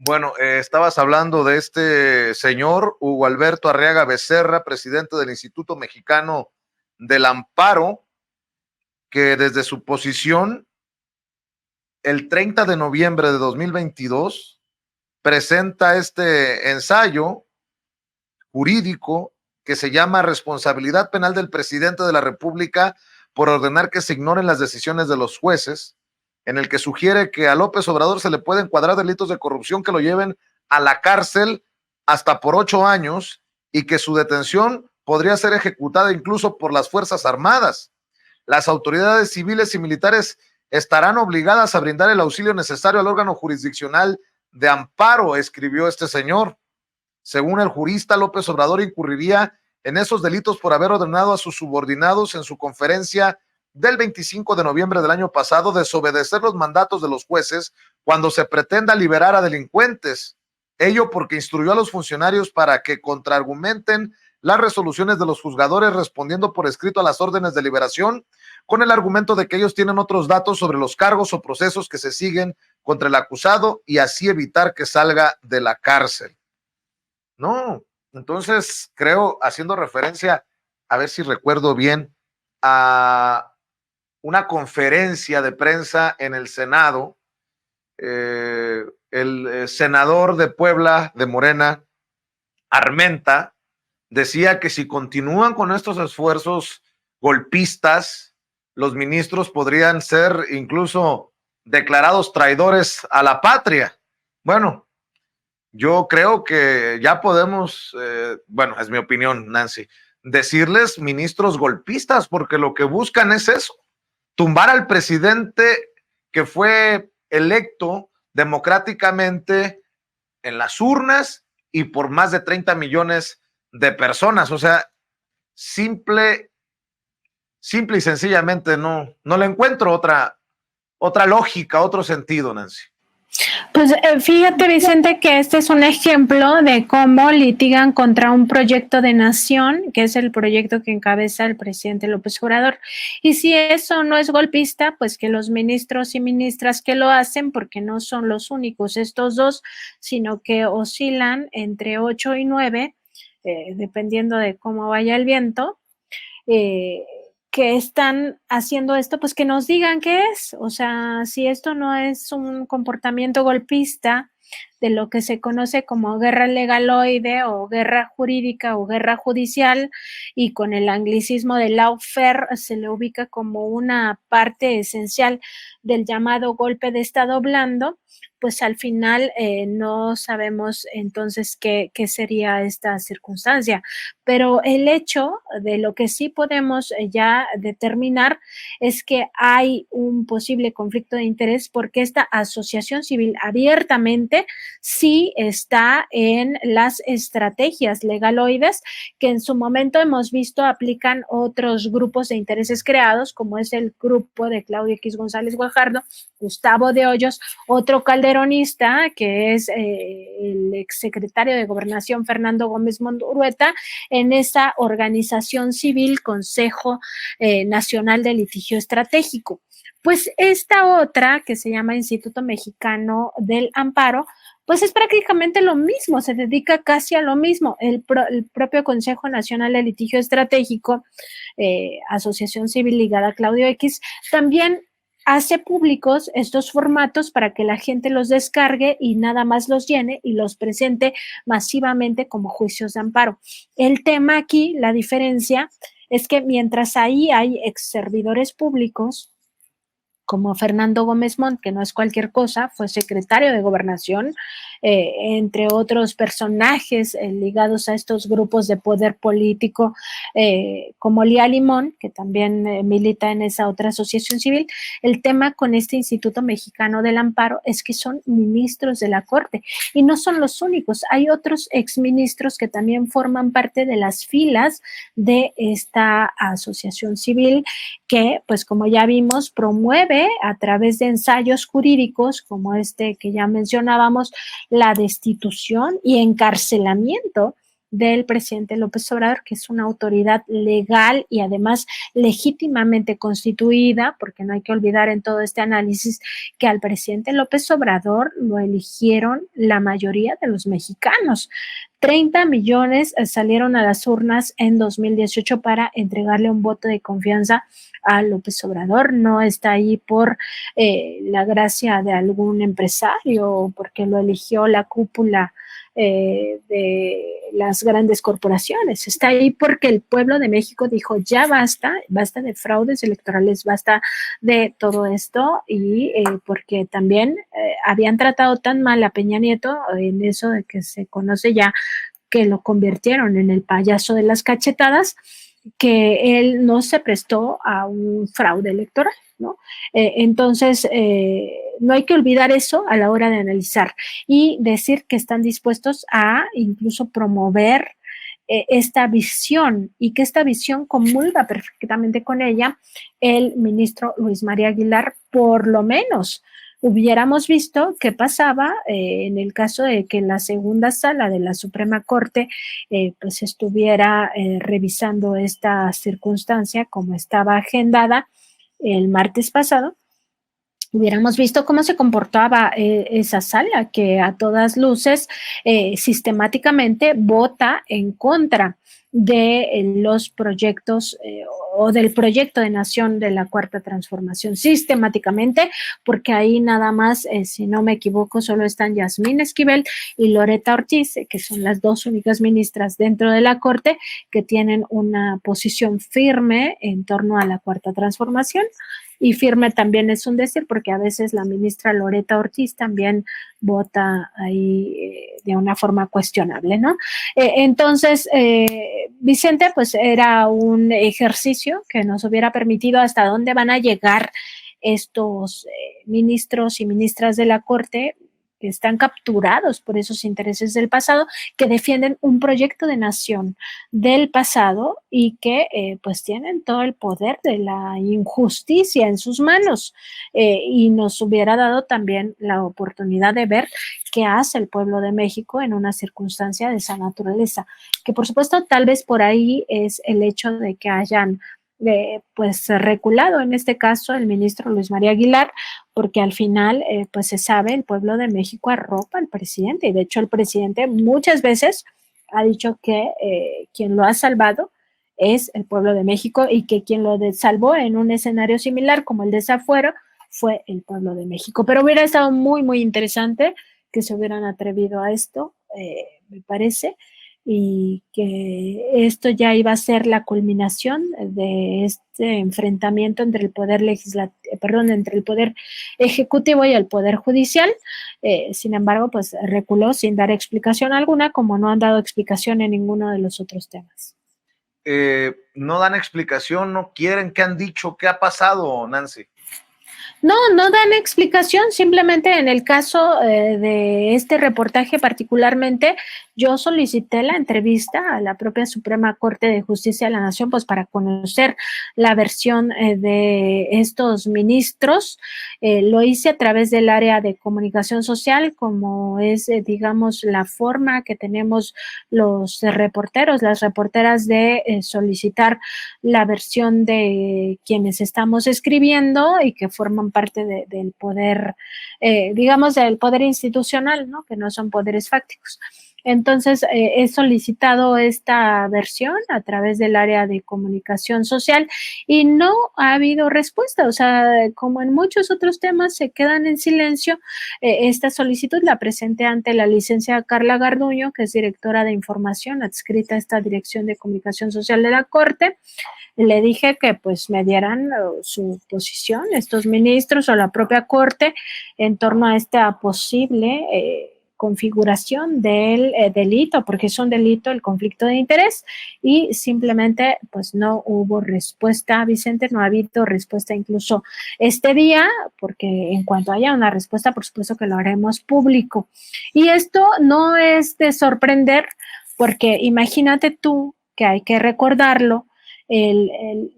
Bueno, estabas hablando de este señor, Hugo Alberto Arriaga Becerra, presidente del Instituto Mexicano del Amparo, que desde su posición, el 30 de noviembre de 2022, presenta este ensayo jurídico que se llama Responsabilidad Penal del Presidente de la República por ordenar que se ignoren las decisiones de los jueces, en el que sugiere que a López Obrador se le puede encuadrar delitos de corrupción que lo lleven a la cárcel hasta por 8 años y que su detención podría ser ejecutada incluso por las Fuerzas Armadas. Las autoridades civiles y militares estarán obligadas a brindar el auxilio necesario al órgano jurisdiccional de amparo, escribió este señor. Según el jurista, López Obrador incurriría en esos delitos por haber ordenado a sus subordinados en su conferencia del 25 de noviembre del año pasado desobedecer los mandatos de los jueces cuando se pretenda liberar a delincuentes. Ello porque instruyó a los funcionarios para que contraargumenten las resoluciones de los juzgadores respondiendo por escrito a las órdenes de liberación con el argumento de que ellos tienen otros datos sobre los cargos o procesos que se siguen contra el acusado y así evitar que salga de la cárcel. No, entonces creo, haciendo referencia, a ver si recuerdo bien, a una conferencia de prensa en el Senado, el senador de Puebla, de Morena, Armenta, decía que si continúan con estos esfuerzos golpistas, los ministros podrían ser incluso declarados traidores a la patria. Bueno, yo creo que ya podemos, bueno, es mi opinión, Nancy, decirles ministros golpistas, porque lo que buscan es eso, tumbar al presidente que fue electo democráticamente en las urnas y por más de 30 millones de personas. O sea, simple y sencillamente no le encuentro otra lógica, otro sentido, Nancy. Pues fíjate, Vicente, que este es un ejemplo de cómo litigan contra un proyecto de nación, que es el proyecto que encabeza el presidente López Obrador. Y si eso no es golpista, pues que los ministros y ministras que lo hacen, porque no son los únicos estos dos, sino que oscilan entre 8 y 9, dependiendo de cómo vaya el viento, que están haciendo esto, pues que nos digan qué es. O sea, si esto no es un comportamiento golpista de lo que se conoce como guerra legaloide o guerra jurídica o guerra judicial, y con el anglicismo de lawfare se le ubica como una parte esencial del llamado golpe de Estado blando, pues al final no sabemos entonces qué sería esta circunstancia. Pero el hecho de lo que sí podemos ya determinar es que hay un posible conflicto de interés porque esta asociación civil abiertamente sí está en las estrategias legaloides que en su momento hemos visto aplican otros grupos de intereses creados, como es el grupo de Claudio X González Guajardo, Gustavo de Hoyos, otro calderonista que es el exsecretario de Gobernación Fernando Gómez Mundurueta, en esa organización civil Consejo Nacional de Litigio Estratégico. Pues esta otra, que se llama Instituto Mexicano del Amparo, pues es prácticamente lo mismo, se dedica casi a lo mismo. El propio Consejo Nacional de Litigio Estratégico, asociación civil ligada a Claudio X, también hace públicos estos formatos para que la gente los descargue y nada más los llene y los presente masivamente como juicios de amparo. El tema aquí, la diferencia, es que mientras ahí hay ex servidores públicos, como Fernando Gómez Montt, que no es cualquier cosa, fue secretario de Gobernación, entre otros personajes ligados a estos grupos de poder político, como Lía Limón, que también milita en esa otra asociación civil. El tema con este Instituto Mexicano del Amparo es que son ministros de la Corte y no son los únicos. Hay otros exministros que también forman parte de las filas de esta asociación civil que, pues como ya vimos, promueve a través de ensayos jurídicos como este que ya mencionábamos, la destitución y encarcelamiento del presidente López Obrador, que es una autoridad legal y además legítimamente constituida, porque no hay que olvidar en todo este análisis que al presidente López Obrador lo eligieron la mayoría de los mexicanos. 30 millones salieron a las urnas en 2018 para entregarle un voto de confianza a López Obrador. No está ahí por la gracia de algún empresario, porque lo eligió la cúpula de las grandes corporaciones. Está ahí porque el pueblo de México dijo, ya basta, basta de fraudes electorales, basta de todo esto, y porque también habían tratado tan mal a Peña Nieto en eso de que se conoce ya que lo convirtieron en el payaso de las cachetadas, que él no se prestó a un fraude electoral, ¿no? Entonces, no hay que olvidar eso a la hora de analizar y decir que están dispuestos a incluso promover esta visión y que esta visión comulga perfectamente con ella el ministro Luis María Aguilar, por lo menos. Hubiéramos visto qué pasaba en el caso de que la segunda sala de la Suprema Corte pues estuviera revisando esta circunstancia como estaba agendada el martes pasado. Hubiéramos visto cómo se comportaba esa sala, que a todas luces sistemáticamente vota en contra de los proyectos o del proyecto de nación de la Cuarta Transformación, sistemáticamente, porque ahí nada más, si no me equivoco, solo están Yasmín Esquivel y Loretta Ortiz, que son las dos únicas ministras dentro de la Corte que tienen una posición firme en torno a la Cuarta Transformación. Y firme también es un decir, porque a veces la ministra Loretta Ortiz también vota ahí de una forma cuestionable, ¿no? Entonces, Vicente, pues era un ejercicio que nos hubiera permitido hasta dónde van a llegar estos ministros y ministras de la Corte que están capturados por esos intereses del pasado, que defienden un proyecto de nación del pasado y que pues tienen todo el poder de la injusticia en sus manos, y nos hubiera dado también la oportunidad de ver qué hace el pueblo de México en una circunstancia de esa naturaleza, que por supuesto tal vez por ahí es el hecho de que hayan pues reculado en este caso el ministro Luis María Aguilar, porque al final pues se sabe, el pueblo de México arropa al presidente, y de hecho el presidente muchas veces ha dicho que quien lo ha salvado es el pueblo de México, y que quien lo salvó en un escenario similar como el de Zafuero fue el pueblo de México. Pero hubiera estado muy, muy interesante que se hubieran atrevido a esto, me parece, y que esto ya iba a ser la culminación de este enfrentamiento entre el poder entre el poder ejecutivo y el poder judicial. Sin embargo, pues reculó sin dar explicación alguna, como no han dado explicación en ninguno de los otros temas. No dan explicación, no quieren, ¿qué han dicho? ¿Qué ha pasado, Nancy? No, no dan explicación, simplemente en el caso de este reportaje particularmente, yo solicité la entrevista a la propia Suprema Corte de Justicia de la Nación, pues para conocer la versión de estos ministros. Lo hice a través del área de comunicación social, como es, digamos, la forma que tenemos los reporteros, las reporteras de solicitar la versión de quienes estamos escribiendo y que forman parte del poder, digamos, del poder institucional, ¿no? Que no son poderes fácticos. Entonces, he solicitado esta versión a través del área de comunicación social y no ha habido respuesta. O sea, como en muchos otros temas se quedan en silencio, esta solicitud la presenté ante la licenciada Carla Garduño, que es directora de información adscrita a esta Dirección de Comunicación Social de la Corte. Le dije que pues me dieran su posición estos ministros o la propia Corte en torno a esta posible configuración del delito, porque es un delito el conflicto de interés, y simplemente pues no hubo respuesta, Vicente, no ha habido respuesta incluso este día, porque en cuanto haya una respuesta, por supuesto que lo haremos público. Y esto no es de sorprender, porque imagínate tú que hay que recordarlo, el